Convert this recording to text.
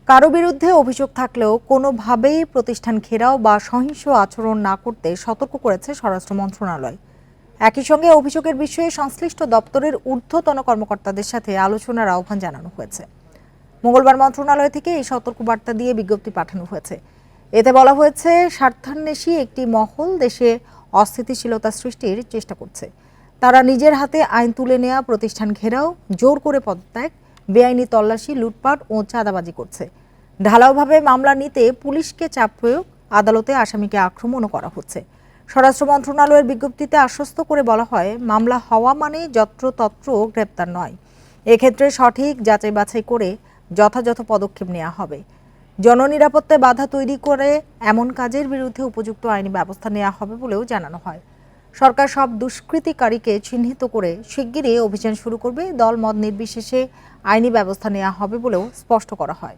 কারো বিরুদ্ধে অভিযোগ থাকলেও কোনোভাবেই প্রতিষ্ঠান ঘেরাও বা সহিংস আচরণ না করতে সতর্ক করেছে স্বরাষ্ট্র মন্ত্রণালয়। একই সঙ্গে অভিযোগের বিষয়ে সংশ্লিষ্ট দপ্তরের ঊর্ধ্বতন কর্মকর্তাদের সাথে আলোচনার আহ্বান জানানো হয়েছে। মঙ্গলবার মন্ত্রণালয় থেকে এই সতর্কবার্তা দিয়ে বিজ্ঞপ্তি পাঠানো হয়েছে। এতে বলা হয়েছে, স্বার্থান্বেষী একটি মহল দেশে অস্থিতিশীলতা সৃষ্টির চেষ্টা করছে। তারা নিজের হাতে আইন তুলে নেওয়া প্রতিষ্ঠান ঘেরাও, জোর করে পদত্যাগ, বেআইনি তল্লাশি, লুটপাট ও চাঁদাবাজি করছে। ঢালাওভাবে মামলা নিতে পুলিশকে চাপ প্রয়োগ, আদালতে আসামিকে আক্রমণও করা হচ্ছে। স্বরাষ্ট্র মন্ত্রণালয়ের বিজ্ঞপ্তিতে আশ্বস্ত করে বলা হয়, মামলা হওয়া মানে যত্রতত্র গ্রেপ্তার নয়। এক্ষেত্রে সঠিক যাচাই বাছাই করে যথাযথ পদক্ষেপ নেওয়া হবে। জননিরাপত্তায় বাধা তৈরি করে এমন কাজের বিরুদ্ধে উপযুক্ত আইনি ব্যবস্থা নেওয়া হবে বলেও জানানো হয়। সরকার সব দুষ্কৃতিকারীকে চিহ্নিত করে শিগগিরই অভিযান শুরু করবে। দল মত নির্বিশেষে আইনি ব্যবস্থা নেওয়া হবে বলেও স্পষ্ট করা হয়।